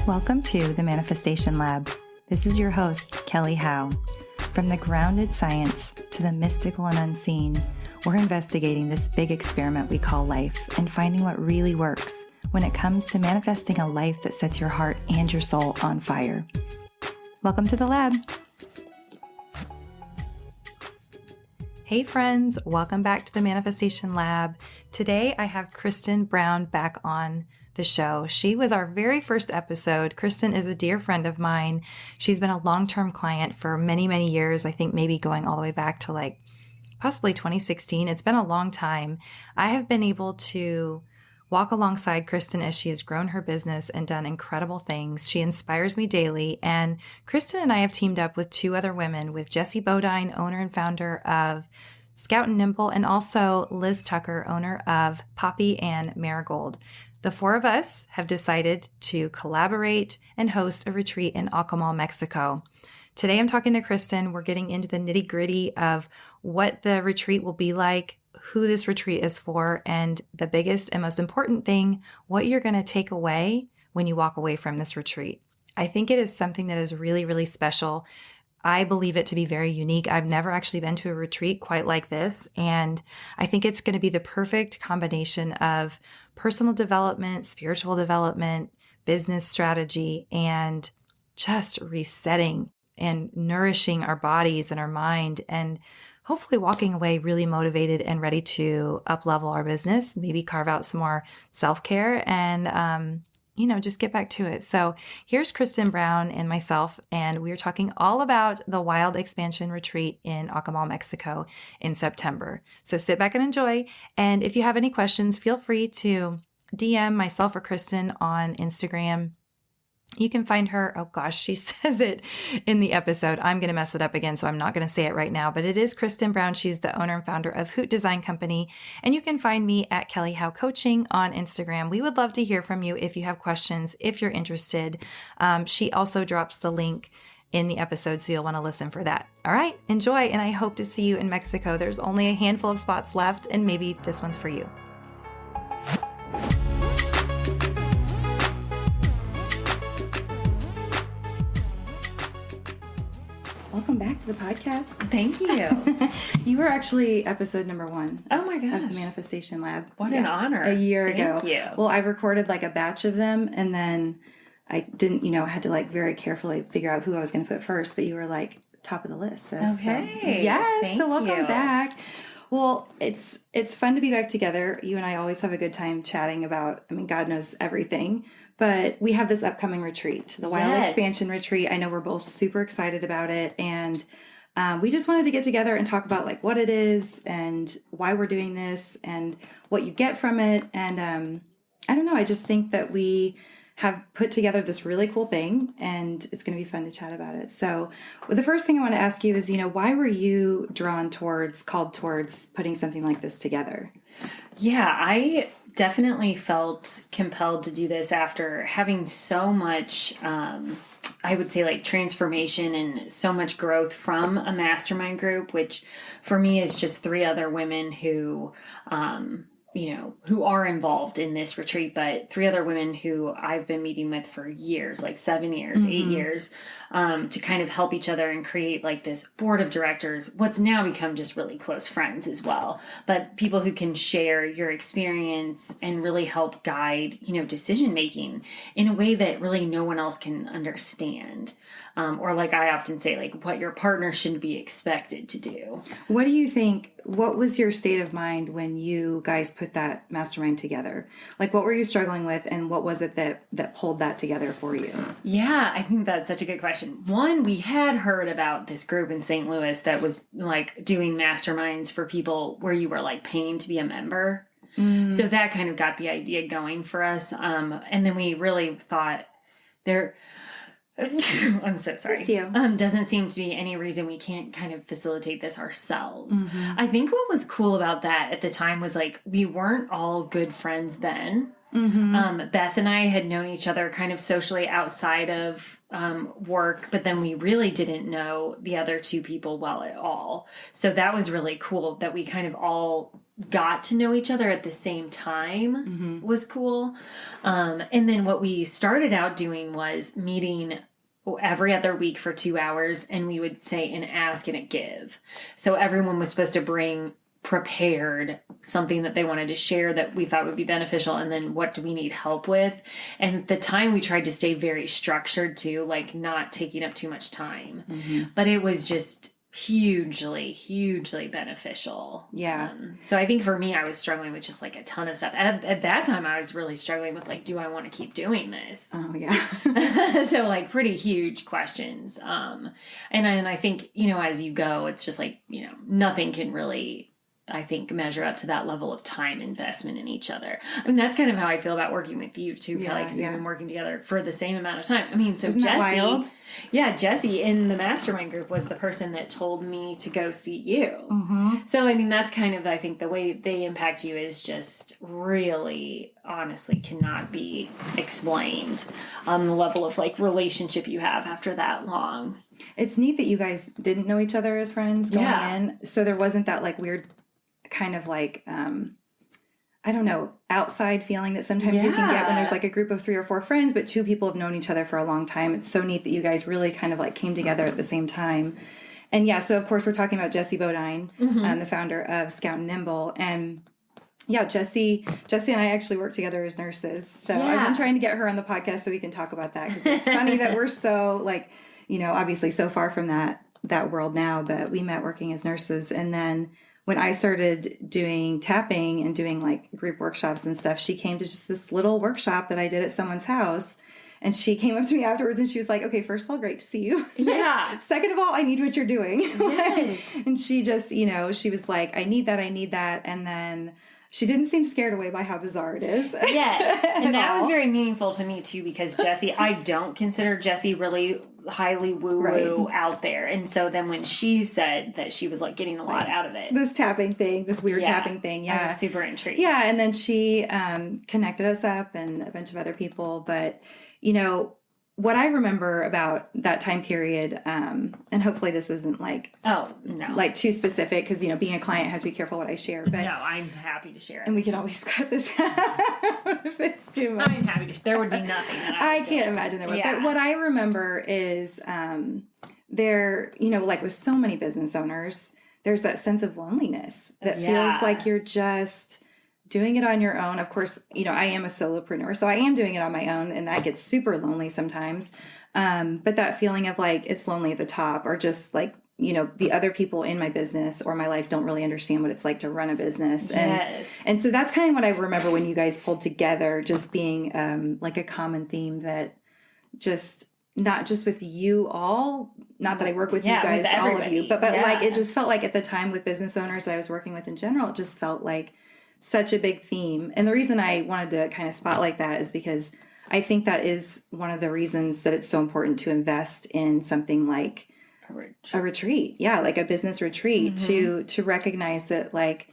Welcome to the Manifestation Lab. This is your host, Kelly Howe. From the grounded science to the mystical and unseen, we're investigating this big experiment we call life and finding what really works when it comes to manifesting a life that sets your heart and your soul on fire. Welcome to the lab. Hey friends, welcome back to the Manifestation Lab. Today I have Kristen Brown back on the show. She was our very first episode. Kristen is a dear friend of mine. She's been a long-term client for many, many years. I think maybe going all the way back to possibly 2016. It's been a long time. I have been able to walk alongside Kristen as she has grown her business and done incredible things. She inspires me daily. And Kristen and I have teamed up with two other women, with Jessie Bodine, owner and founder of Scout and Nimble, and also Liz Tucker, owner of Poppy and Marigold. The four of us have decided to collaborate and host a retreat in Akumal, Mexico. Today I'm talking to Kristen. We're getting into the nitty-gritty of what the retreat will be like, who this retreat is for, and the biggest and most important thing, what you're going to take away when you walk away from this retreat. I think it is something that is really, really special. I believe it to be very unique. I've never actually been to a retreat quite like this, and I think it's going to be the perfect combination of personal development, spiritual development, business strategy, and just resetting and nourishing our bodies and our mind, and hopefully walking away really motivated and ready to up-level our business, maybe carve out some more self-care and, just get back to it. So here's Kristen Brown and myself, and we are talking all about the Wild Expansion Retreat in Akumal, Mexico in September. So sit back and enjoy. And if you have any questions, feel free to DM myself or Kristen on Instagram. You can find her, she says it in the episode. I'm going to mess it up again, so I'm not going to say it right now, but it is Kristen Brown. She's the owner and founder of Hoot Design Company, and you can find me at Kelly Howe Coaching on Instagram. We would love to hear from you if you have questions, if you're interested. She also drops the link in the episode, so you'll want to listen for that. All right, enjoy, and I hope to see you in Mexico. There's only a handful of spots left, and maybe this one's for you. Welcome back to the podcast. Thank you. You were actually episode number 1. Oh my gosh. Of the Manifestation Lab. What an honor. A year ago. Thank you. Well, I recorded a batch of them, and then I didn't, had to very carefully figure out who I was going to put first, but you were top of the list. Sis. Okay. So, yes. Thank so welcome you. back. Well, it's fun to be back together. You and I always have a good time chatting about, God knows everything. But we have this upcoming retreat, the Wild Expansion Retreat. I know we're both super excited about it. And we just wanted to get together and talk about what it is and why we're doing this and what you get from it. And I don't know, I just think that we have put together this really cool thing, and it's going to be fun to chat about it. So the first thing I want to ask you is, why were you called towards putting something like this together? Yeah, I definitely felt compelled to do this after having so much, I would say transformation and so much growth from a mastermind group, which for me is just 3 other women who are involved in this retreat, but 3 other women who I've been meeting with for years, 7 years, 8 years, to kind of help each other and create this board of directors, what's now become just really close friends as well. But people who can share your experience and really help guide, decision-making in a way that really no one else can understand. Or I often say, what your partner should be expected to do. What do you think, what was your state of mind when you guys put that mastermind together? What were you struggling with, and what was it that pulled that together for you? Yeah, I think that's such a good question. One, we had heard about this group in St. Louis that was doing masterminds for people where you were paying to be a member. So that kind of got the idea going for us. And then we really thought I'm so sorry. Doesn't seem to be any reason we can't kind of facilitate this ourselves. I think what was cool about that at the time was we weren't all good friends then. Beth and I had known each other kind of socially outside of work, but then we really didn't know the other two people well at all. So that was really cool that we kind of all got to know each other at the same time was cool. And then what we started out doing was meeting every other week for 2 hours, and we would say an ask and a give. So everyone was supposed to bring prepared something that they wanted to share that we thought would be beneficial, and then what do we need help with. And at the time we tried to stay very structured too, like not taking up too much time, but it was just hugely beneficial. So I think for me, I was struggling with just like a ton of stuff at that time. I was really struggling with like, do I want to keep doing this? So like pretty huge questions. And I think, you know, as you go, it's just like, you know, nothing can really, I think, measure up to that level of time investment in each other. I mean, that's kind of how I feel about working with you too, Kelly, because we've been working together for the same amount of time. I mean, so Jessie in the mastermind group was the person that told me to go see you. So, I mean, that's kind of, I think the way they impact you is just really, honestly, cannot be explained on the level of like relationship you have after that long. It's neat that you guys didn't know each other as friends going in. So there wasn't that like weird kind of like, I don't know, outside feeling that sometimes you can get when there's like a group of 3 or 4 friends, but 2 people have known each other for a long time. It's so neat that you guys really kind of like came together at the same time. And so of course we're talking about Jessie Bodine, the founder of Scout and Nimble. And Jessie and I actually work together as nurses. So I've been trying to get her on the podcast so we can talk about that, because it's funny that we're so like, you know, obviously so far from that world now, but we met working as nurses. And then when I started doing tapping and doing like group workshops and stuff, she came to just this little workshop that I did at someone's house. And she came up to me afterwards and she was like, okay, first of all, great to see you. Second of all, I need what you're doing. And she just, you know, she was like, I need that. And then she didn't seem scared away by how bizarre it is. And that was very meaningful to me too, because Jessie, I don't consider Jessie really highly woo-woo out there. And so then when she said that she was like getting a lot out of it. This tapping thing, this weird tapping thing. I was super intrigued. And then she connected us up and a bunch of other people. But, you know, what I remember about that time period, and hopefully this isn't like, like too specific, because, you know, being a client, I have to be careful what I share. But no, I'm happy to share it. And we can always cut this out if it's too much. I'm happy to. There would be nothing that I can't imagine there would. But what I remember is there, you know, like with so many business owners, there's that sense of loneliness that feels like you're just doing it on your own. Of course, you know, I am a solopreneur, so I am doing it on my own, and that gets super lonely sometimes. But that feeling of like, it's lonely at the top, or just like, you know, the other people in my business or my life don't really understand what it's like to run a business. And so that's kind of what I remember when you guys pulled together, just being like a common theme that just, not just with you all, not that I work with you guys, all of you, but like, it just felt like at the time with business owners that I was working with in general, it just felt like such a big theme. And the reason I wanted to kind of spotlight that is because I think that is one of the reasons that it's so important to invest in something like a retreat. Like a business retreat, to recognize that, like,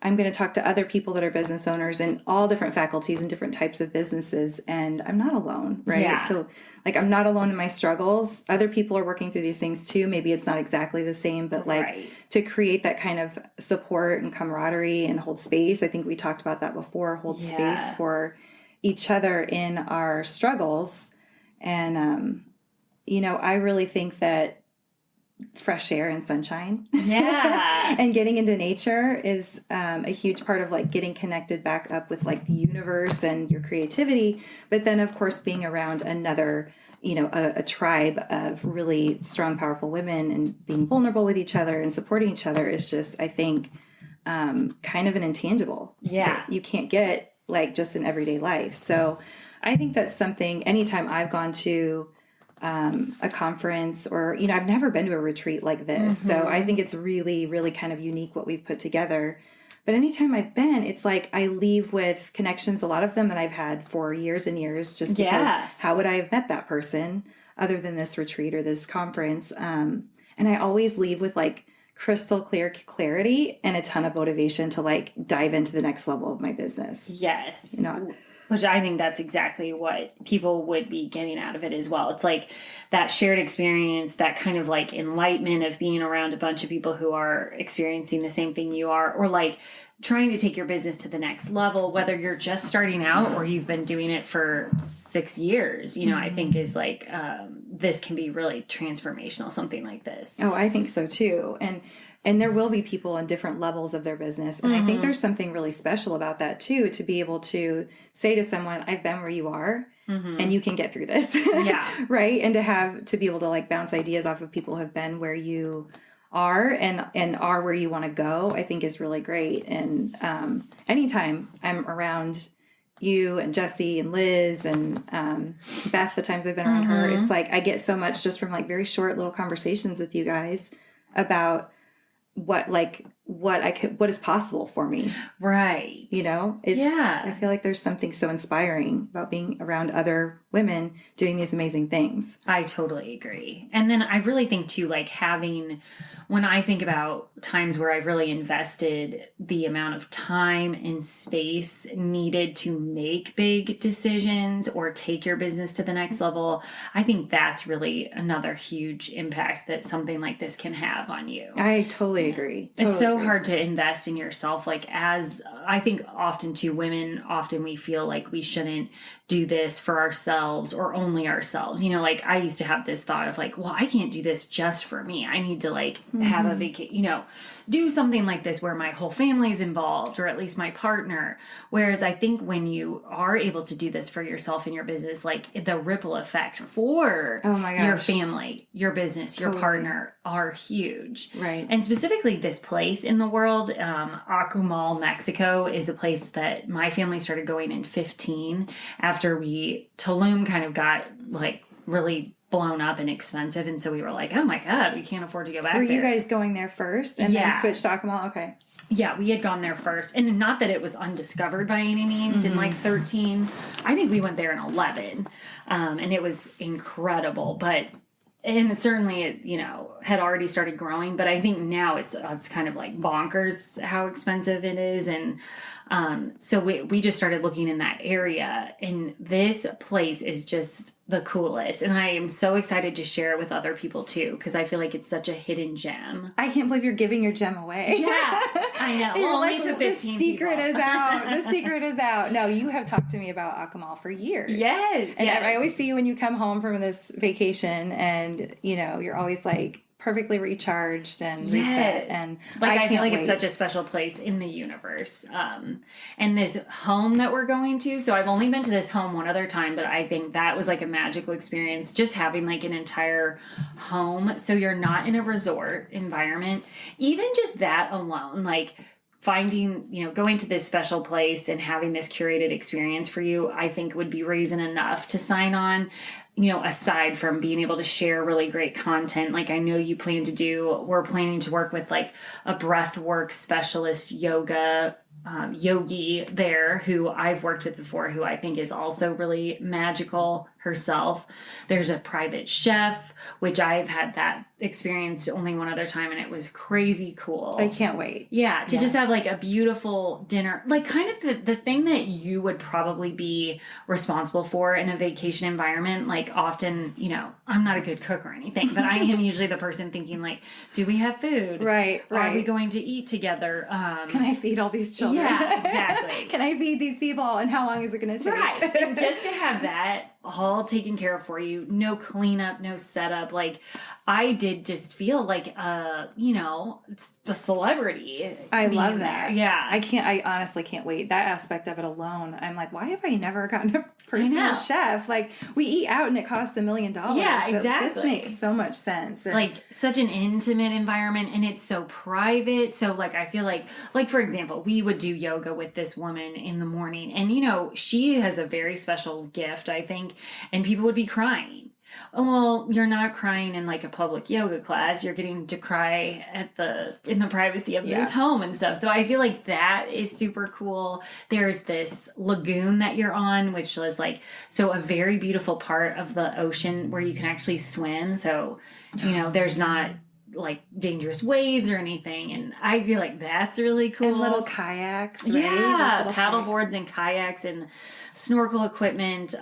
I'm going to talk to other people that are business owners in all different faculties and different types of businesses, and I'm not alone, right? So like, I'm not alone in my struggles. Other people are working through these things too. Maybe it's not exactly the same, but like to create that kind of support and camaraderie and hold space. I think we talked about that before, hold space for each other in our struggles. And, you know, I really think that fresh air and sunshine and getting into nature is a huge part of like getting connected back up with like the universe and your creativity. But then of course being around another, you know, a tribe of really strong, powerful women and being vulnerable with each other and supporting each other is just, I think, kind of an intangible that you can't get like just in everyday life. So I think that's something, anytime I've gone to a conference, or, you know, I've never been to a retreat like this. So I think it's really, really kind of unique what we've put together. But anytime I've been, it's like I leave with connections, a lot of them that I've had for years and years, just because how would I have met that person other than this retreat or this conference? And I always leave with like crystal clear clarity and a ton of motivation to like dive into the next level of my business. Yes. You know? Which I think that's exactly what people would be getting out of it as well. It's like that shared experience, that kind of like enlightenment of being around a bunch of people who are experiencing the same thing you are, or like trying to take your business to the next level, whether you're just starting out or you've been doing it for 6 years, I think is like, this can be really transformational, something like this. Oh, I think so too. And there will be people in different levels of their business. And I think there's something really special about that too, to be able to say to someone, I've been where you are and you can get through this. Yeah. Right. And to be able to like bounce ideas off of people who have been where you are and are where you want to go, I think is really great. And anytime I'm around you and Jesse and Liz and Beth, the times I've been around her, it's like I get so much just from like very short little conversations with you guys about what is possible for me. Right. I feel like there's something so inspiring about being around other women doing these amazing things. I totally agree. And then I really think too, like when I think about times where I've really invested the amount of time and space needed to make big decisions or take your business to the next level, I think that's really another huge impact that something like this can have on you. I totally agree. It's so hard to invest in yourself. Like as I think often too, women, we feel like we shouldn't do this for ourselves or only ourselves. Like I used to have this thought of like, well, I can't do this just for me. I need to like have a vacation, do something like this where my whole family's involved or at least my partner. Whereas I think when you are able to do this for yourself and your business, like the ripple effect for your family, your business, your partner are huge. Right. And specifically this place in the world, Akumal, Mexico is a place that my family started going in 2015 after Tulum kind of got like really blown up and expensive. And so we were like, oh my God, we can't afford to go back there. Were you guys going there first and then switched to Akumal? Okay. Yeah, we had gone there first. And not that it was undiscovered by any means in like 13. I think we went there in 11. And it was incredible. And certainly it, had already started growing. But I think now it's kind of like bonkers how expensive it is. And so we just started looking in that area. And this place is just the coolest. And I am so excited to share it with other people too, because I feel like it's such a hidden gem. I can't believe you're giving your gem away. Yeah, I know. Only to 15 The secret people. is out. The secret is out. No, you have talked to me about Akumal for years. Yes. And I always see you when you come home from this vacation and, you're always like perfectly recharged and reset. And I feel like it's such a special place in the universe. And this home that we're going to, so I've only been to this home one other time, but I think that was like a magical experience, just having like an entire home. So you're not in a resort environment. Even just that alone, like finding, going to this special place and having this curated experience for you, I think would be reason enough to sign on. Aside from being able to share really great content, like I know you plan to do, we're planning to work with like a breath work specialist yogi there who I've worked with before, who I think is also really magical herself. There's a private chef, which I've had that experience only one other time, and it was crazy cool. I can't wait. Yeah, to just have like a beautiful dinner, like kind of the thing that you would probably be responsible for in a vacation environment. Like often, I'm not a good cook or anything, but I am usually the person thinking like, do we have food? Right. Are we going to eat together? Can I feed all these children? Yeah, exactly. Can I feed these people? And how long is it going to take? Right. And just to have that all taken care of for you, no cleanup, no setup. Like I did just feel like, a celebrity. I love that. There. Yeah. I honestly can't wait. That aspect of it alone. I'm like, why have I never gotten a personal chef? Like we eat out and it costs $1 million. Yeah, exactly. This makes so much sense. And like such an intimate environment, and it's so private. So like, I feel like for example, we would do yoga with this woman in the morning, and she has a very special gift, I think, and people would be crying. Well, you're not crying in like a public yoga class. You're getting to cry in the privacy of this home and stuff. So I feel like that is super cool. There's this lagoon that you're on, which is like, so a very beautiful part of the ocean where you can actually swim. So, there's not like dangerous waves or anything. And I feel like that's really cool. And little kayaks, right? Yeah, paddle boards and kayaks and snorkel equipment.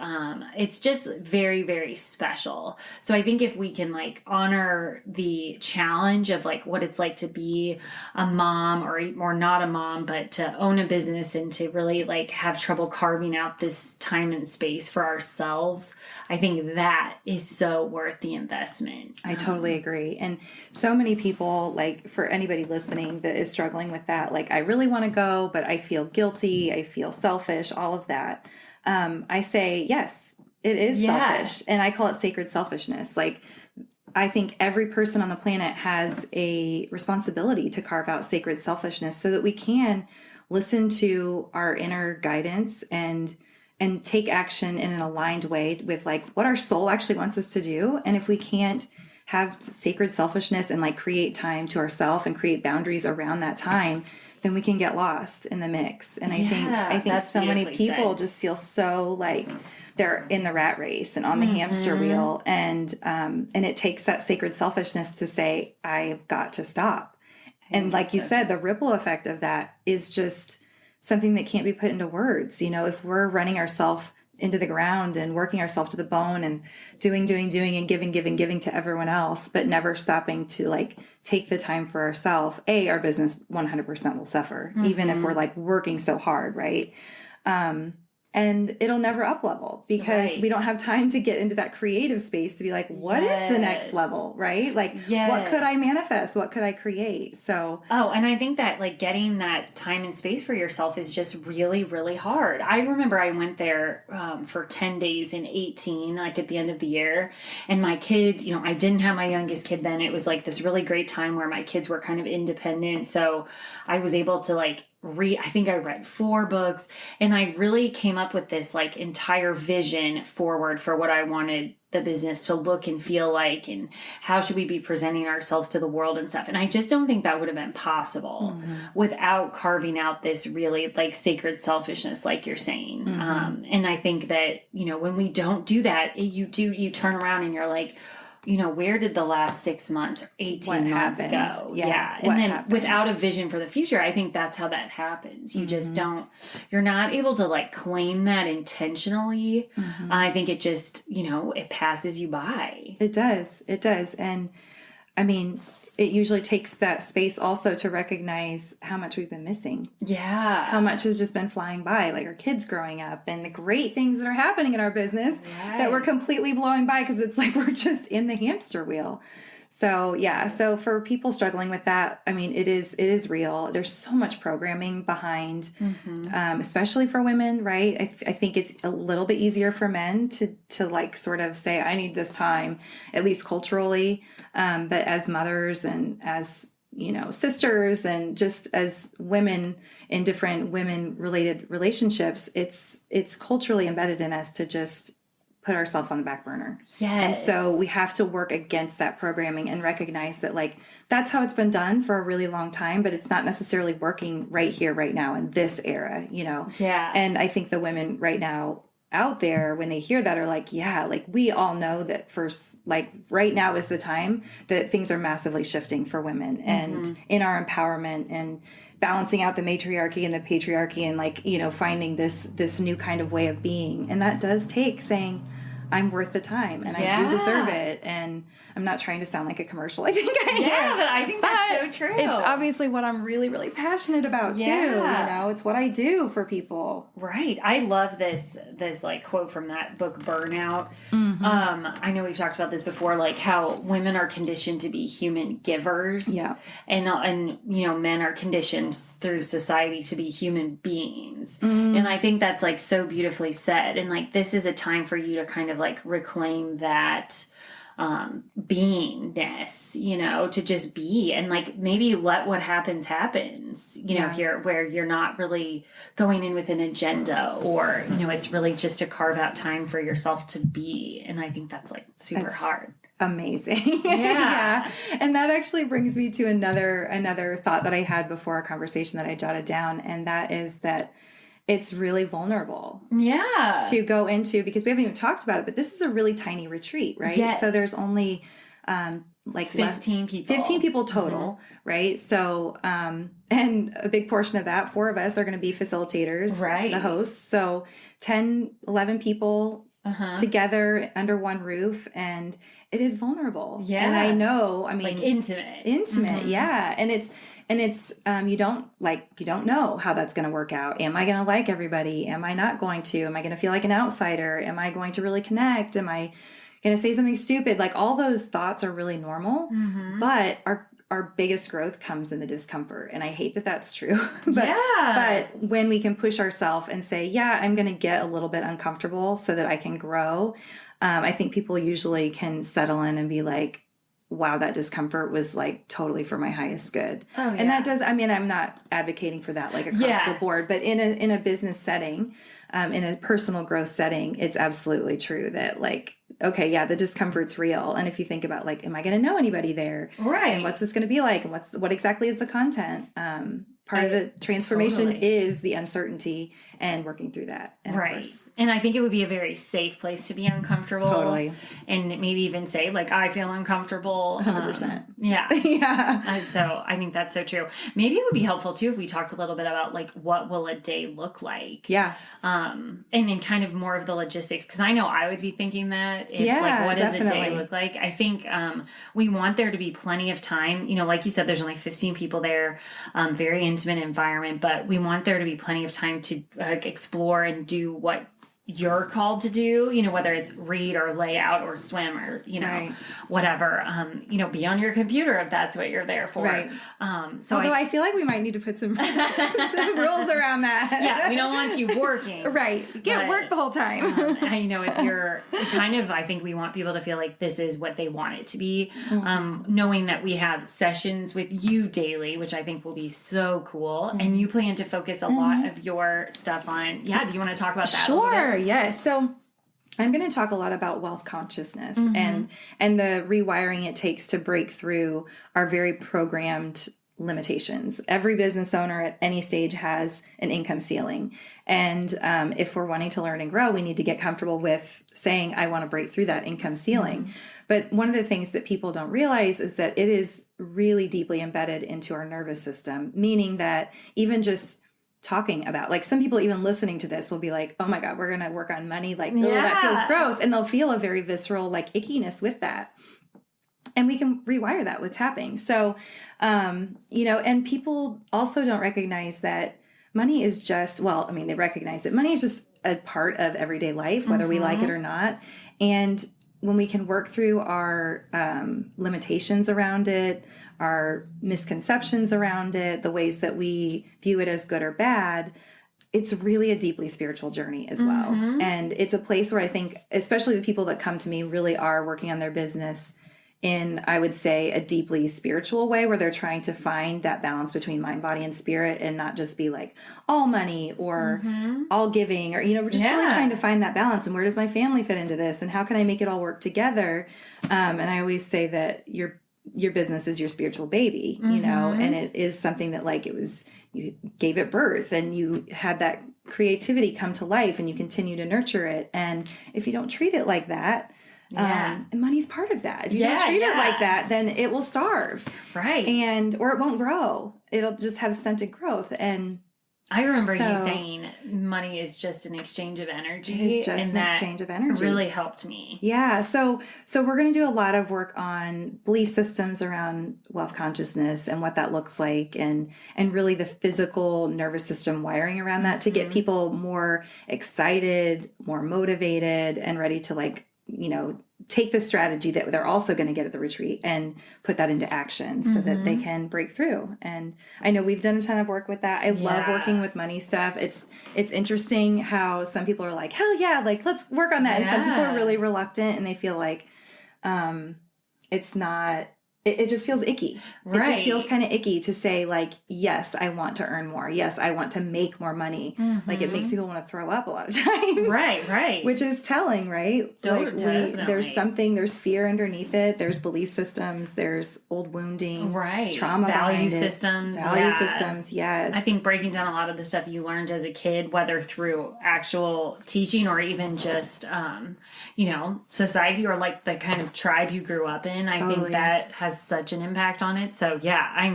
It's just very, very special. So I think if we can like honor the challenge of like what it's like to be a mom or not a mom, but to own a business and to really like have trouble carving out this time and space for ourselves, I think that is so worth the investment. I totally agree. And so many people, like for anybody listening that is struggling with that, like I really want to go, but I feel guilty, I feel selfish, all of that. I say, yes, it is selfish. And I call it sacred selfishness. Like, I think every person on the planet has a responsibility to carve out sacred selfishness so that we can listen to our inner guidance and take action in an aligned way with like what our soul actually wants us to do. And if we can't have sacred selfishness and like create time to ourselves and create boundaries around that time, then we can get lost in the mix. And I think so many people just feel so like they're in the rat race and on the hamster wheel. And it takes that sacred selfishness to say, I've got to stop. And like you said, the ripple effect of that is just something that can't be put into words. You know, if we're running ourselves into the ground and working ourselves to the bone and doing and giving to everyone else, but never stopping to like take the time for ourselves, our business 100% will suffer, even if we're like working so hard, right? And it'll never up level because we don't have time to get into that creative space to be like, what is the next level, right? Like, what could I manifest? What could I create? So, and I think that like getting that time and space for yourself is just really, really hard. I remember I went there for 10 days in 18, like at the end of the year. And my kids, you know, I didn't have my youngest kid then. It was like this really great time where my kids were kind of independent. So I was able to like I think I read 4 books and I really came up with this like entire vision forward for what I wanted the business to look and feel like and how should we be presenting ourselves to the world and stuff. And I just don't think that would have been possible without carving out this really like sacred selfishness, like you're saying. And I think that, you know, when we don't do that, you turn around and you're like, you know, where did the last 6 months, 18 months go? Yeah. And then without a vision for the future, I think that's how that happens. You just you're not able to like claim that intentionally. I think it just, you know, it passes you by. It does. And I mean, it usually takes that space also to recognize how much we've been missing. Yeah. How much has just been flying by, like our kids growing up and the great things that are happening in our business that we're completely blowing by because it's like we're just in the hamster wheel. So yeah, so for people struggling with that, I mean, it is real. There's so much programming behind, especially for women, right? I think it's a little bit easier for men to like sort of say, I need this time, at least culturally. But as mothers and as, you know, sisters and just as women in different women related relationships, it's culturally embedded in us to just put ourselves on the back burner. Yes. And so we have to work against that programming and recognize that like that's how it's been done for a really long time, but it's not necessarily working right here, right now in this era, you know? Yeah. And I think the women right now out there, when they hear that, are like, yeah, like we all know that first, like right now is the time that things are massively shifting for women and in our empowerment and balancing out the matriarchy and the patriarchy and like, you know, finding this new kind of way of being. And that does take saying, I'm worth the time and I do deserve it. And I'm not trying to sound like a commercial. I think I am. But I think that's so true. It's obviously what I'm really, really passionate about too. You know, it's what I do for people. Right. I love this like quote from that book, Burnout. I know we've talked about this before, like how women are conditioned to be human givers. Yeah. And you know, men are conditioned through society to be human beings. And I think that's like so beautifully said. And like, this is a time for you to kind of like reclaim that beingness, you know, to just be and like maybe let what happens, you know, here where you're not really going in with an agenda or, you know, it's really just to carve out time for yourself to be. And I think that's like super hard. Amazing. Yeah. And that actually brings me to another thought that I had before our conversation that I jotted down. And that is that it's really vulnerable to go into because we haven't even talked about it, but this is a really tiny retreat, right? Yes. So there's only like 15 people. 15 people total, right? So, and a big portion of that, 4 of us are going to be facilitators, right? The hosts. So 10, 11 people together under one roof, and it is vulnerable. Yeah. And I know, I mean, like intimate. Yeah. And it's, you don't know how that's going to work out. Am I going to like everybody? Am I not going to? Am I going to feel like an outsider? Am I going to really connect? Am I going to say something stupid? Like, all those thoughts are really normal, but our biggest growth comes in the discomfort. And I hate that that's true. But when we can push ourselves and say, yeah, I'm going to get a little bit uncomfortable so that I can grow. I think people usually can settle in and be like, wow, that discomfort was like totally for my highest good. Oh, yeah. And that does, I mean, I'm not advocating for that like across the board, but in a business setting, in a personal growth setting, it's absolutely true that like, okay, yeah, the discomfort's real. And if you think about like, am I going to know anybody there? Right. And what's this going to be like? And what exactly is the content? Part of the transformation is the uncertainty and working through that. And right. And I think it would be a very safe place to be uncomfortable. Totally. And maybe even say, like, I feel uncomfortable. 100%. Yeah. Yeah. So I think that's so true. Maybe it would be helpful, too, if we talked a little bit about, like, what will a day look like? Yeah. And in kind of more of the logistics. Because I know I would be thinking that. What does a day look like? I think we want there to be plenty of time. You know, like you said, there's only 15 people there. Very intimate environment, but we want there to be plenty of time to explore and do what you're called to do, you know, whether it's read or lay out or swim or, you know, whatever, be on your computer if that's what you're there for. Right. So although I feel like we might need to put some rules around that. Yeah. We don't want you working. Right. You can't work the whole time. If you're I think we want people to feel like this is what they want it to be. Knowing that we have sessions with you daily, which I think will be so cool. And you plan to focus a lot of your stuff on, do you want to talk about that? Sure. Yes. So I'm going to talk a lot about wealth consciousness and the rewiring it takes to break through our very programmed limitations. Every business owner at any stage has an income ceiling. And if we're wanting to learn and grow, we need to get comfortable with saying, I want to break through that income ceiling. But one of the things that people don't realize is that it is really deeply embedded into our nervous system, meaning that even just talking about, like, some people even listening to this will be like, oh my God, we're going to work on money. Like, oh, that feels gross. And they'll feel a very visceral, like, ickiness with that. And we can rewire that with tapping. So, and people also don't recognize that money is just, they recognize that money is just a part of everyday life, whether we like it or not. And when we can work through our limitations around it, our misconceptions around it, the ways that we view it as good or bad, it's really a deeply spiritual journey as well. And it's a place where I think, especially the people that come to me, really are working on their business in, I would say, a deeply spiritual way, where they're trying to find that balance between mind, body, and spirit, and not just be like all money or all giving, or, we're just really trying to find that balance. And where does my family fit into this? And how can I make it all work together? And I always say that your business is your spiritual baby, and it is something that, like, you gave it birth and you had that creativity come to life and you continue to nurture it. And if you don't treat it like that, and money's part of that. If you don't treat it like that, then it will starve. Right. Or it won't grow. It'll just have stunted growth. And I remember you saying money is just an exchange of energy. It is just an exchange of energy. Really helped me. Yeah. So we're going to do a lot of work on belief systems around wealth consciousness and what that looks like, and really the physical nervous system wiring around that to get people more excited, more motivated, and ready to, like, take the strategy that they're also going to get at the retreat and put that into action so that they can break through. And I know we've done a ton of work with that. I love working with money stuff. It's interesting how some people are like, hell yeah, like, let's work on that. And some people are really reluctant and they feel like it's not it just feels icky. Right. It just feels kind of icky to say like, yes, I want to earn more. Yes, I want to make more money. Like it makes people want to throw up a lot of times. Right. Which is telling, right? Definitely. There's fear underneath it. There's belief systems. There's old wounding. Right. Trauma Value behind systems. It. Value systems, yes. I think breaking down a lot of the stuff you learned as a kid, whether through actual teaching or even just, society or like the kind of tribe you grew up in, I think that has such an impact on it. So yeah, I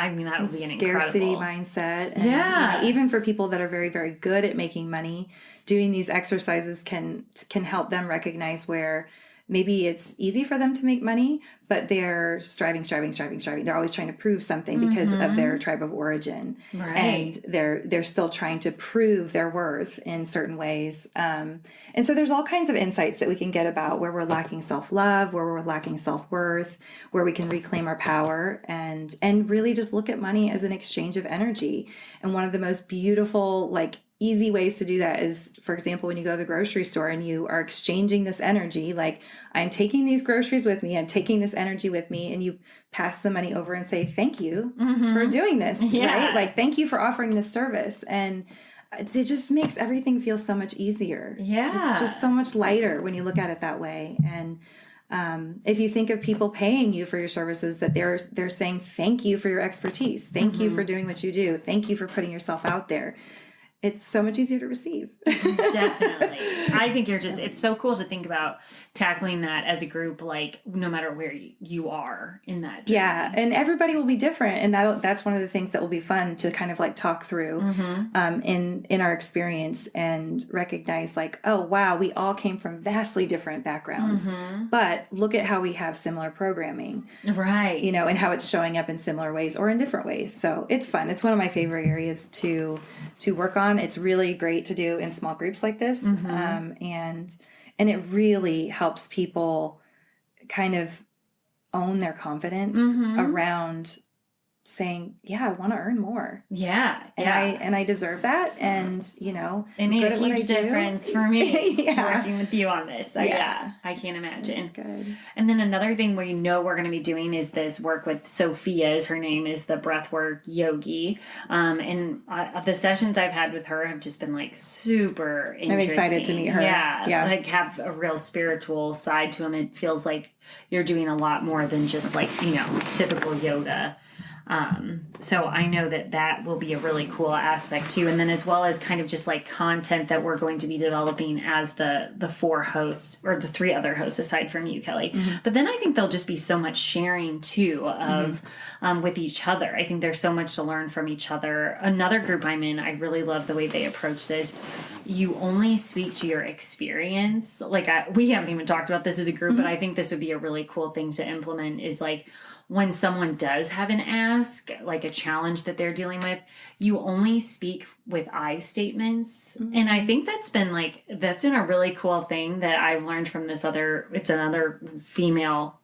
mean, that would be an scarcity incredible mindset. And, even for people that are very, very good at making money, doing these exercises can help them recognize where maybe it's easy for them to make money, but they're striving. They're always trying to prove something because of their tribe of origin. Right. And they're still trying to prove their worth in certain ways. And so there's all kinds of insights that we can get about where we're lacking self-love, where we're lacking self-worth, where we can reclaim our power and really just look at money as an exchange of energy. And one of the most beautiful, like, easy ways to do that is, for example, when you go to the grocery store and you are exchanging this energy, like, I'm taking these groceries with me, I'm taking this energy with me, and you pass the money over and say, thank you for doing this, right? Like, thank you for offering this service. And it just makes everything feel so much easier. Yeah. It's just so much lighter when you look at it that way. And if you think of people paying you for your services, that they're saying, thank you for your expertise. Thank you for doing what you do. Thank you for putting yourself out there. It's so much easier to receive. Definitely. I think it's so cool to think about tackling that as a group, like no matter where you are in that journey. Yeah. And everybody will be different. And that's one of the things that will be fun to kind of like talk through in our experience and recognize like, oh, wow, we all came from vastly different backgrounds, but look at how we have similar programming. Right. And how it's showing up in similar ways or in different ways. So it's fun. It's one of my favorite areas to work on. It's really great to do in small groups like this. And it really helps people kind of own their confidence around saying, yeah, I want to earn more. Yeah. And I deserve that. And, it made a huge difference for me working with you on this. I can't imagine. That's good. And then another thing we're going to be doing is this work with Sophia, is her name, is the breathwork yogi. And the sessions I've had with her have just been like super interesting. I'm excited to meet her. Yeah. Like have a real spiritual side to them. It feels like you're doing a lot more than just like, typical yoga. So I know that will be a really cool aspect too. And then as well as kind of just like content that we're going to be developing as the 4 hosts or the 3 other hosts aside from you, Kelly. But then I think there'll just be so much sharing too of, with each other. I think there's so much to learn from each other. Another group I'm in, I really love the way they approach this. You only speak to your experience. Like we haven't even talked about this as a group, but I think this would be a really cool thing to implement is like, when someone does have an ask, like a challenge that they're dealing with, you only speak with I statements. And I think that's been a really cool thing that I've learned from it's another female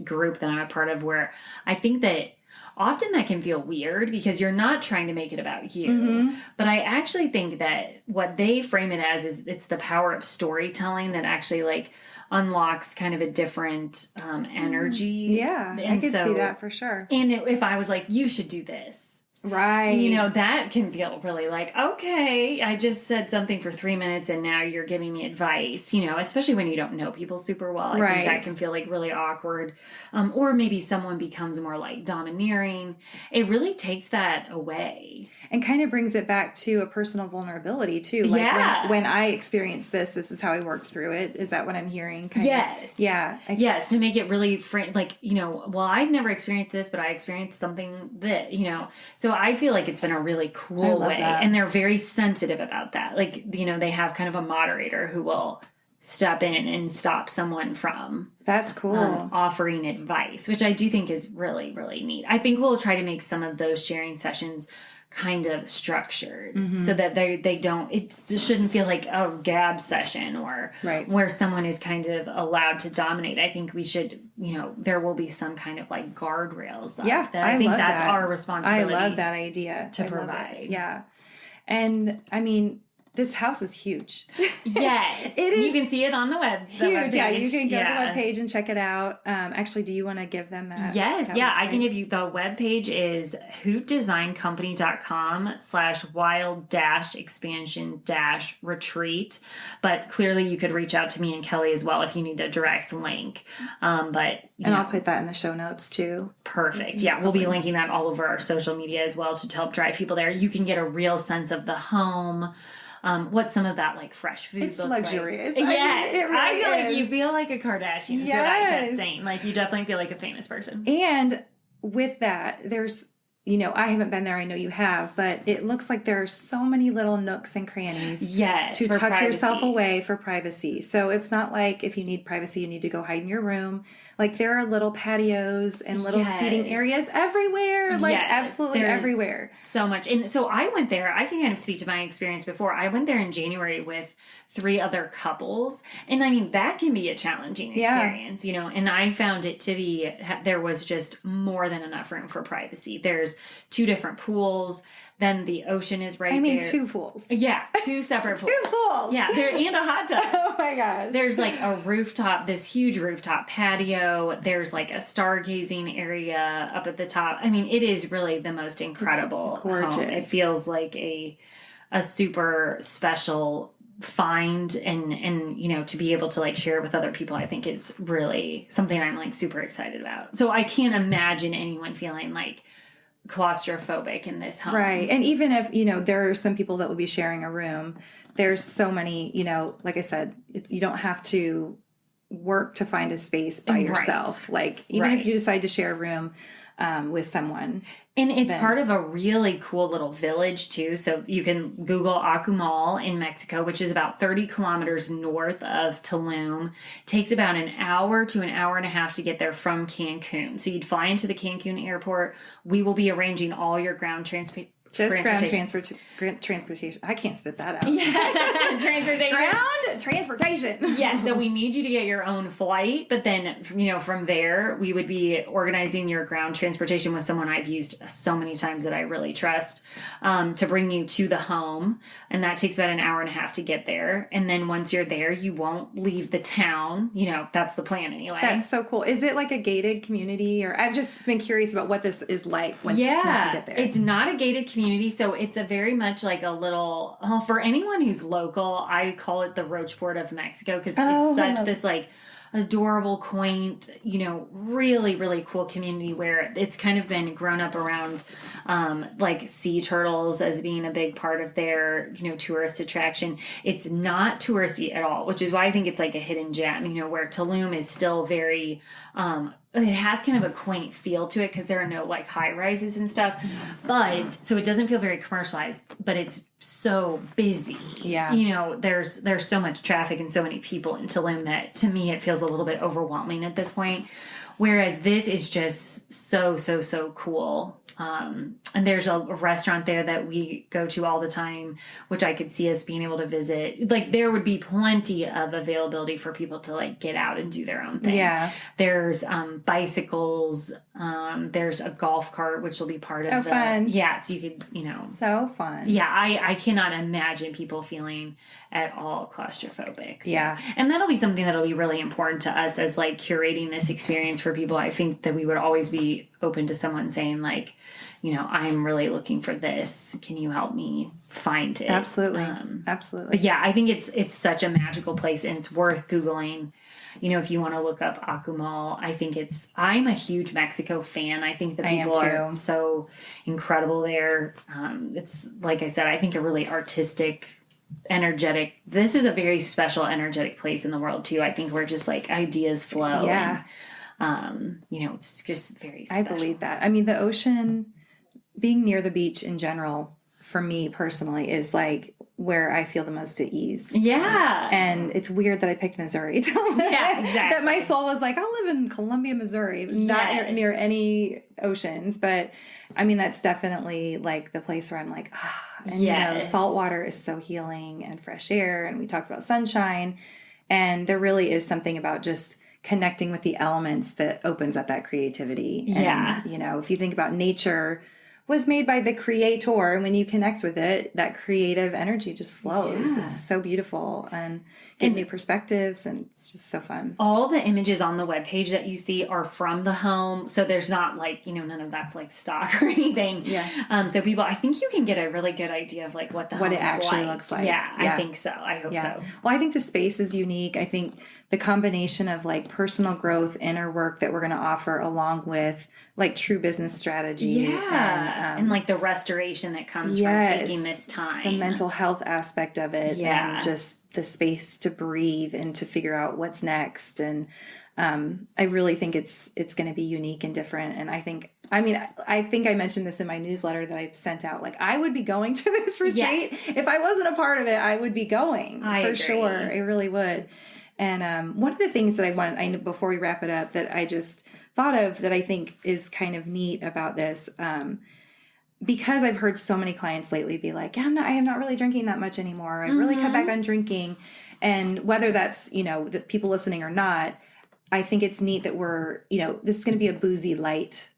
group that I'm a part of, where I think that often that can feel weird because you're not trying to make it about you. But I actually think that what they frame it as is it's the power of storytelling that actually like unlocks kind of a different energy. Yeah, I could see that for sure. And if I was like, you should do this. Right. That can feel really like, okay, I just said something for 3 minutes and now you're giving me advice, especially when you don't know people super well. I think that can feel like really awkward. Or maybe someone becomes more like domineering. It really takes that away. And kind of brings it back to a personal vulnerability too. Like when I experienced this is how I worked through it. Is that what I'm hearing? Yes. Yeah. Yes. To make it really well, I've never experienced this, but I experienced something that, so I feel like it's been a really cool way. That. And they're very sensitive about that. Like, they have kind of a moderator who will step in and stop someone from that's cool offering advice, which I do think is really, really neat. I think we'll try to make some of those sharing sessions kind of structured so that they don't, it shouldn't feel like a gab session or where someone is kind of allowed to dominate. I think we should, there will be some kind of like guardrails. Yeah. I think that's our responsibility. I love that idea to provide. Yeah. And I mean, this house is huge. Yes. It is. You can see it on the web. Huge. Yeah, you can go to the webpage and check it out. Actually, do you want to give them that? Yes. That Yeah, website? I can give you the webpage is hootdesigncompany.com/wild-expansion-retreat. But clearly you could reach out to me and Kelly as well if you need a direct link. I'll put that in the show notes too. Perfect. Yeah, we'll be linking that all over our social media as well to help drive people there. You can get a real sense of the home. What some of that like fresh food It's looks luxurious. like. Yeah, it really I feel like is. you feel like a Kardashian. Is what I kept saying. Like you definitely feel like a famous person. And with that, there's, I haven't been there. I know you have, but it looks like there are so many little nooks and crannies to tuck privacy. yourself away for privacy. So it's not like if you need privacy, you need to go hide in your room. Like there are little patios and little seating areas everywhere, like absolutely everywhere. So much. And so I went there, I can kind of speak to my experience before. I went there in January with 3 other couples. And I mean, that can be a challenging experience, and I found it to be, there was just more than enough room for privacy. There's 2 different pools. Then the ocean is right there. 2 pools. Yeah, 2 separate pools. 2 pools. Yeah, and a hot tub. Oh my gosh. There's like a rooftop, this huge rooftop patio. There's like a stargazing area up at the top. I mean, it is really the most incredible. It's gorgeous. Home. It feels like a super special find and to be able to like share it with other people, I think is really something I'm like super excited about. So I can't imagine anyone feeling like claustrophobic in this home. Right. And even if, there are some people that will be sharing a room, there's so many, like I said, you don't have to work to find a space by yourself. Like even if you decide to share a room with someone. And it's part of a really cool little village too. So you can Google Akumal in Mexico, which is about 30 kilometers north of Tulum. Takes about an hour to an hour and a half to get there from Cancun. So you'd fly into the Cancun airport. We will be arranging all your ground transportation. Transportation. I can't spit that out. Yeah, transportation. Ground transportation. Yeah, so we need you to get your own flight, but then, from there, we would be organizing your ground transportation with someone I've used so many times that I really trust to bring you to the home. And that takes about an hour and a half to get there. And then once you're there, you won't leave the town. That's the plan anyway. That's so cool. Is it like a gated community? Or I've just been curious about what this is like once you get there. It's not a gated community, so it's a very much like a little, for anyone who's local, I call it the Roachport of Mexico because it's such this like adorable, quaint, really, really cool community where it's kind of been grown up around like sea turtles as being a big part of their, tourist attraction. It's not touristy at all, which is why I think it's like a hidden gem, where Tulum is still very, it has kind of a quaint feel to it because there are no like high rises and stuff, but so it doesn't feel very commercialized, but it's so busy. Yeah. There's so much traffic and so many people in Tulum that to me it feels a little bit overwhelming at this point. Whereas this is just so cool. And there's a restaurant there that we go to all the time, which I could see us being able to visit. Like there would be plenty of availability for people to like get out and do their own thing. Yeah. There's bicycles. There's a golf cart, which will be part of fun. Yeah. So you could, So fun. Yeah. I cannot imagine people feeling at all claustrophobic. So. Yeah. And that'll be something that'll be really important to us as like curating this experience for people. I think that we would always be open to someone saying like, I'm really looking for this. Can you help me find it? Absolutely. Absolutely. But yeah, I think it's such a magical place and it's worth Googling. If you want to look up Akumal, I think I'm a huge Mexico fan. I think the people are so incredible there. It's like I said, I think a really artistic, energetic, this is a very special, energetic place in the world too. I think where just like ideas flow. Yeah. And, it's just very special. I believe that. I mean, the ocean, being near the beach in general, for me personally, is like where I feel the most at ease. Yeah. And it's weird that I picked Missouri to live. Yeah, exactly. That my soul was like, I'll live in Columbia, Missouri, not near any oceans. But I mean, that's definitely like the place where I'm like, and salt water is so healing and fresh air. And we talked about sunshine. And there really is something about just connecting with the elements that opens up that creativity. Yeah. And, if you think about nature, was made by the creator. And when you connect with it, that creative energy just flows. Yeah. It's so beautiful and get new perspectives, and it's just so fun. All the images on the webpage that you see are from the home. So there's not like, none of that's like stock or anything. Yeah. So people, I think you can get a really good idea of like what it actually looks like. Yeah, I think so. I hope so. Well, I think the space is unique. I think the combination of like personal growth, inner work that we're going to offer along with like true business strategy. And like the restoration that comes from taking this time. The mental health aspect of it. Yeah. And just the space to breathe and to figure out what's next. And I really think it's going to be unique and different. And I think I mentioned this in my newsletter that I've sent out. Like, I would be going to this retreat. Yes. If I wasn't a part of it, I would be going. I for agree. sure. I really would. And one of the things that I know before we wrap it up that I just thought of that I think is kind of neat about this, because I've heard so many clients lately be like, I am not really drinking that much anymore. I've really cut back on drinking. And whether that's, the people listening or not, I think it's neat that we're, this is going to be a boozy light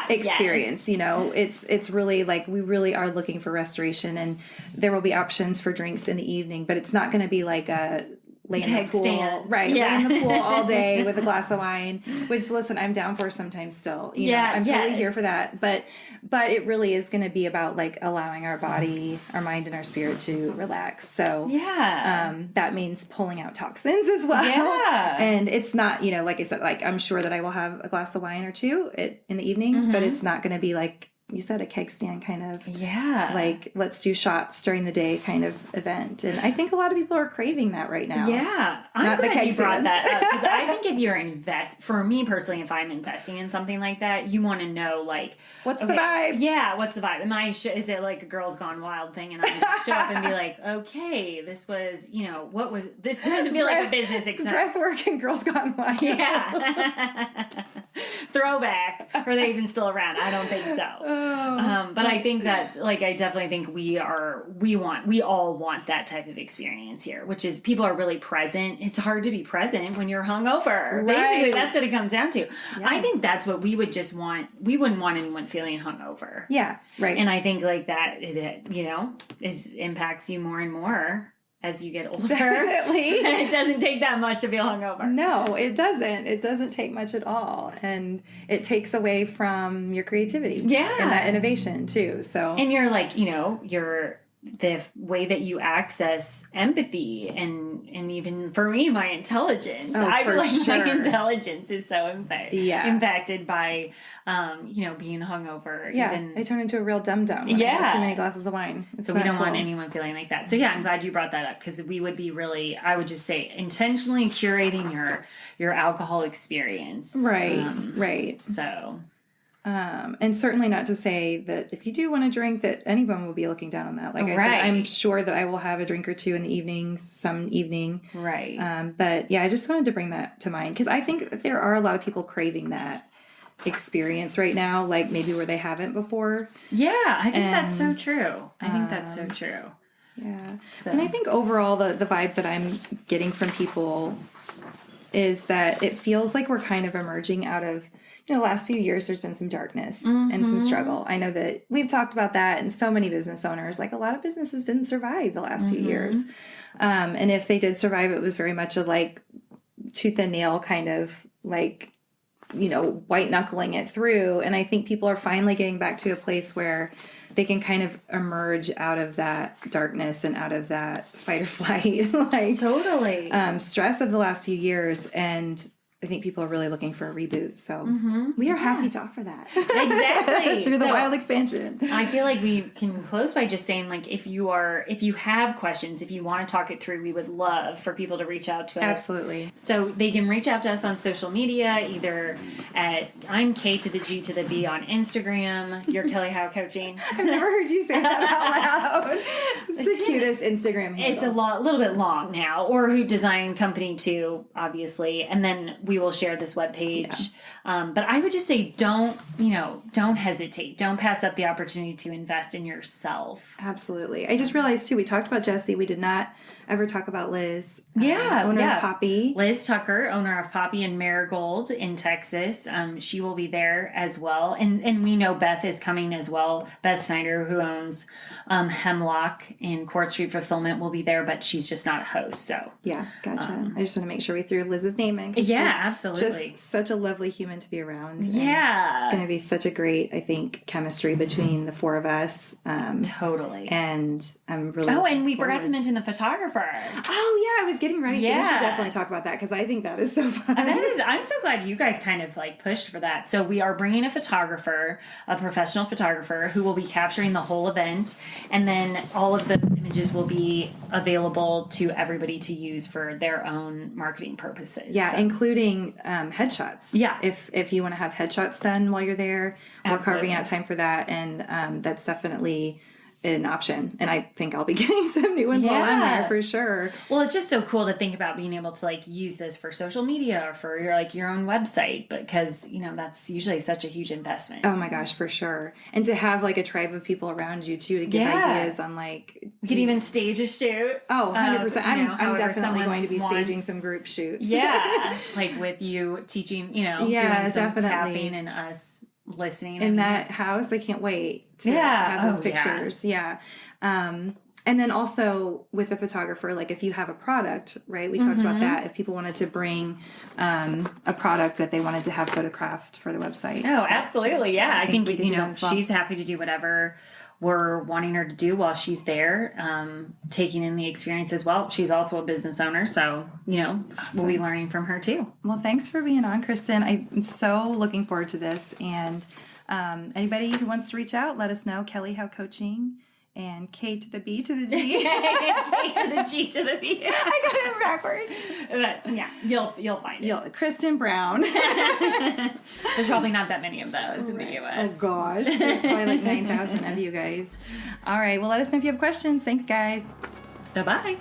experience. Yes. It's really like, we really are looking for restoration, and there will be options for drinks in the evening, but it's not going to be like a lay in the pool, lay in the pool all day with a glass of wine, which, listen, I'm down for sometimes still, I'm totally here for that. But it really is going to be about like allowing our body, our mind, and our spirit to relax. So that means pulling out toxins as well. Yeah. And it's not, like I said, like, I'm sure that I will have a glass of wine or two in the evenings, but it's not going to be like you said, a keg stand kind of, like, let's do shots during the day kind of event. And I think a lot of people are craving that right now. Yeah. I'm glad you brought that up, because I think if you're for me personally, if I'm investing in something like that, you want to know, like, what's the vibe? Yeah, what's the vibe? Is it like a Girls Gone Wild thing? And I show up and be like, okay, this was, what was, this doesn't feel like a business expense. Breathwork and Girls Gone Wild. Yeah. Throwback. Are they even still around? I don't think so. But I think that's like, I definitely think we all want that type of experience here, which is people are really present. It's hard to be present when you're hungover. Right. Basically, that's what it comes down to. Yeah. I think that's what we would just want. We wouldn't want anyone feeling hungover. Yeah. Right. And I think like that, it impacts you more and more as you get older. Definitely. And it doesn't take that much to feel hungover. No, it doesn't. It doesn't take much at all. And it takes away from your creativity. Yeah. And that innovation too. So. And you're like, the way that you access empathy and even for me, my intelligence. I feel like my intelligence is so impacted by, being hungover. Yeah, I turn into a real dum-dum when I have too many glasses of wine. So we don't want anyone feeling like that. So yeah, I'm glad you brought that up, because we would be really, I would just say, intentionally curating your alcohol experience. Right, right. So... and certainly not to say that if you do want to drink that anyone will be looking down on that. Like I said, I'm sure that I will have a drink or two in the evenings, some evening. Right. But yeah, I just wanted to bring that to mind, because I think that there are a lot of people craving that experience right now, like maybe where they haven't before. Yeah, I think that's so true. Yeah. So. And I think overall the vibe that I'm getting from people is that it feels like we're kind of emerging out of, the last few years, there's been some darkness and some struggle. I know that we've talked about that, and so many business owners, like a lot of businesses didn't survive the last few years. And if they did survive, it was very much a like tooth and nail kind of like, white knuckling it through. And I think people are finally getting back to a place where they can kind of emerge out of that darkness and out of that fight or flight, like totally stress of the last few years. And I think people are really looking for a reboot. So we are happy to offer that. Exactly. Through the wild expansion. I feel like we can close by just saying, like, if you have questions, if you want to talk it through, we would love for people to reach out to us. Absolutely. So they can reach out to us on social media, either at I'm K to the G to the B on Instagram. You're Kelly Howe Coaching. I've never heard you say that out loud. It's the cutest Instagram handle. It's a little bit long now. Or Hoot Design Company too, obviously. And then we will share this webpage. But I would just say don't hesitate. Don't pass up the opportunity to invest in yourself. Absolutely. I just realized too, we talked about Jessie. We did not ever talk about Liz. Owner of Poppy. Liz Tucker, owner of Poppy and Marigold in Texas. She will be there as well. And we know Beth is coming as well. Beth Snyder, who owns Hemlock in Court Street Fulfillment, will be there, but she's just not a host. So yeah, gotcha. I just want to make sure we threw Liz's name in. Yeah, absolutely. Just such a lovely human to be around. Yeah. It's going to be such a great, I think, chemistry between the four of us. Totally. And I'm really and we forgot to mention the photographer. Oh, yeah. I was getting ready. Yeah. We should definitely talk about that because I think that is so fun. I'm so glad you guys kind of pushed for that. So we are bringing a photographer, a professional photographer who will be capturing the whole event. And then all of those images will be available to everybody to use for their own marketing purposes. Yeah, including headshots. Yeah. If you want to have headshots done while you're there, we're carving out time for that. And that's definitely an option. And I think I'll be getting some new ones while I'm there for sure. Well, it's just so cool to think about being able to use this for social media or for your own website, because that's usually such a huge investment. Oh my gosh, for sure. And to have a tribe of people around you too to give ideas on we could even stage a shoot. Oh, 100%. I'm definitely going to be staging some group shoots. Yeah. with you teaching, doing some tapping and us listening in that house. I can't wait to have those pictures. Yeah. And then also with the photographer, if you have a product, right? We talked about that. If people wanted to bring a product that they wanted to have photographed for the website. Oh, absolutely. Yeah. I think well. She's happy to do whatever we're wanting her to do while she's there, taking in the experience as well. She's also a business owner, so we'll be learning from her too. Well, thanks for being on, Kristen. I'm so looking forward to this. And anybody who wants to reach out, let us know. Kelly How Coaching and K to the B to the G. K to the G to the B. I got it backwards. But yeah, you'll find it. Kristen Brown. There's probably not that many of those in the U.S. Oh gosh, there's probably 9,000 of you guys. All right, well, let us know if you have questions. Thanks, guys. Bye-bye.